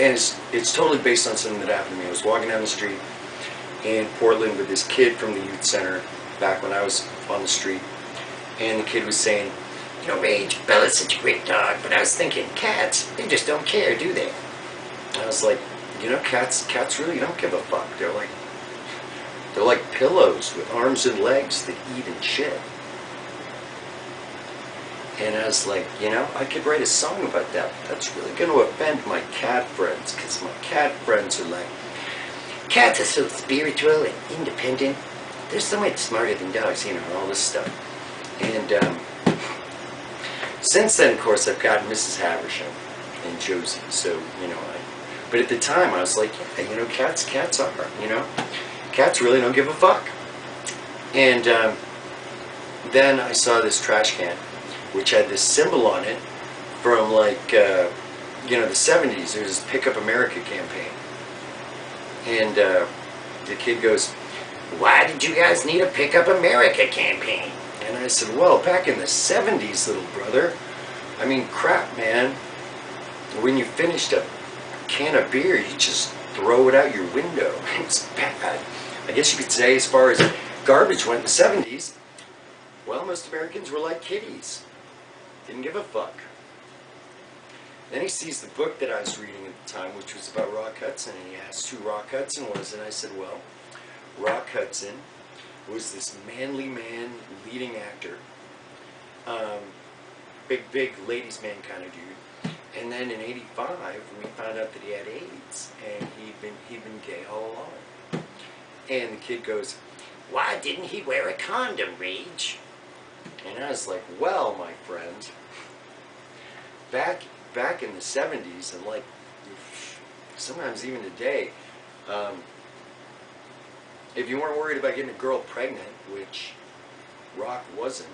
And it's totally based on something that happened to me. I was walking down the street in Portland with this kid from the youth center back when I was on the street, and the kid was saying, you know, Rage, Bella's such a great dog, but I was thinking, cats, they just don't care, do they? I was like, you know, cats really don't give a fuck. They're like pillows with arms and legs that eat and shit. And I was like, you know, I could write a song about that. That's really going to offend my cat friends, because my cat friends are like, cats are so spiritual and independent. They're so much smarter than dogs, you know, and all this stuff. And since then, of course, I've got Mrs. Havisham and Josie. So, you know, but at the time, I was like, yeah, you know, cats are, you know, cats really don't give a fuck. And then I saw this trash can, which had this symbol on it from, like, you know, the 70s. There was this Pick Up America campaign. And the kid goes, why did you guys need a Pick Up America campaign? And I said, well, back in the 70s, little brother, I mean, crap, man. When you finished a can of beer, you just throw it out your window. It's bad. I guess you could say, as far as garbage went in the 70s, well, most Americans were like kitties. Didn't give a fuck. Then he sees the book that I was reading at the time, which was about Rock Hudson, and he asked who Rock Hudson was, and I said, well, Rock Hudson was this manly man, leading actor, big ladies man kind of dude. And then in '85, we found out that he had AIDS, and he'd been gay all along. And the kid goes, why didn't he wear a condom, Rage? And I was like, well, my friend, back in the 70s, and like sometimes even today, if you weren't worried about getting a girl pregnant, which Rock wasn't,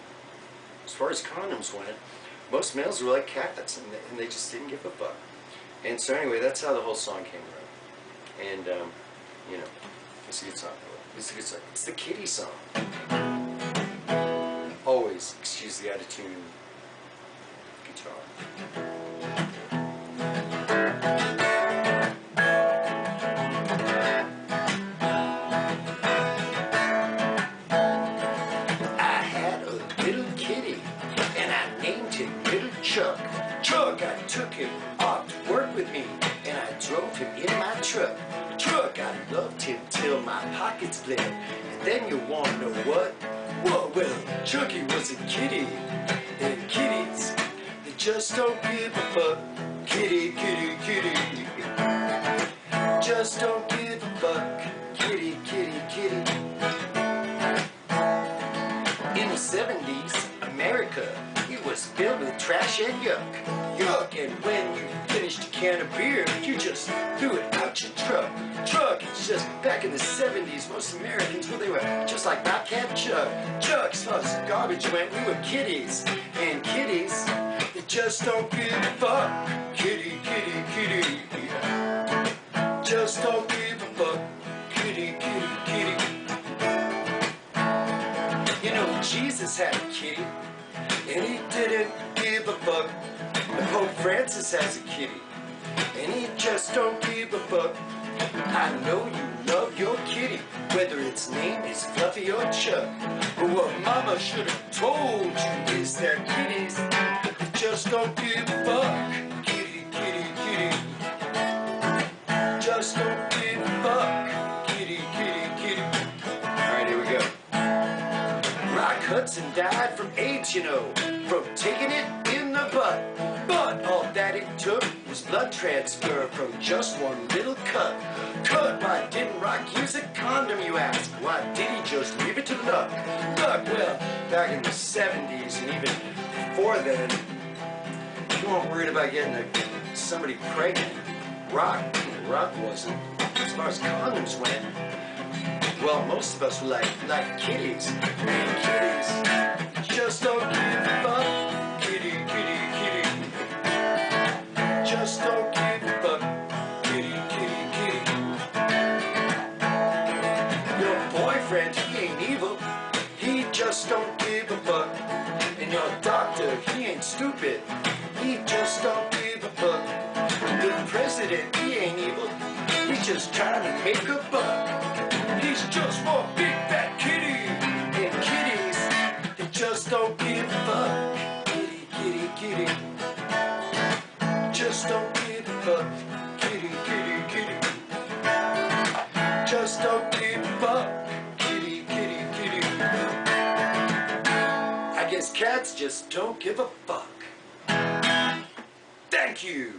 as far as condoms went, most males were like cats, and they just didn't give a fuck. And so anyway, that's how the whole song came around. And you know, it's a good song. It's a good song. It's the kitty song. Always excuse the out-of-tune guitar. I had a little kitty, and I named him Little Chuck. Chuck, I took him off to work with me, and I drove him in my truck. Truck, I loved him till my pockets bled. And then you want to know what? Well, Chucky was a kitty, and kitties, they just don't give a fuck. Kitty, kitty, kitty, just don't give a fuck. Kitty, kitty, kitty. In the 70s, America, it was filled with trash and yuck. Yuck, and when you finished a can of beer, you just threw it out your truck. Truck, it's just back in the 70s, most Americans, well, they were just like Bobcat Chuck. Chuck, as far as garbage went, we were kitties. And kitties, they just don't give a fuck. Kitty, kitty, kitty, just don't give a fuck. Kitty, kitty, kitty. You know, Jesus had a kitty, and he didn't give a fuck. And Pope Francis has a kitty, and he just don't give a fuck. I know you love your kitty, whether its name is Fluffy or Chuck. But what Mama should have told you is that kitties, they just don't give a fuck. Kitty, kitty, kitty, just don't give a fuck. Kitty, kitty, kitty. Alright, here we go. Rock Hudson died from AIDS, you know, from taking it in the butt. But all that it took was blood transfer from just one little cut. Cut, why didn't Rock use a condom, you ask? Why did he just leave it to luck? Luck, well, back in the 70s and even before then, you weren't worried about getting somebody pregnant. Rock wasn't. As far as condoms went, well, most of us were like kitties. And kitties just don't give a fuck. Kitty, kitty, kitty, just don't give a fuck. Kitty, kitty, kitty. Your boyfriend, he ain't evil, he just don't give a fuck. And your doctor, he ain't stupid, he just don't give a fuck. the president, he ain't evil. He's just trying to make a buck. He's just one big fat kitty. And kitties, they just don't give a fuck. Kitty, kitty, kitty. Just don't give a fuck. Kitty, kitty, kitty. Just don't give a fuck. Kitty, kitty, kitty. I guess cats just don't give a fuck. Thank you.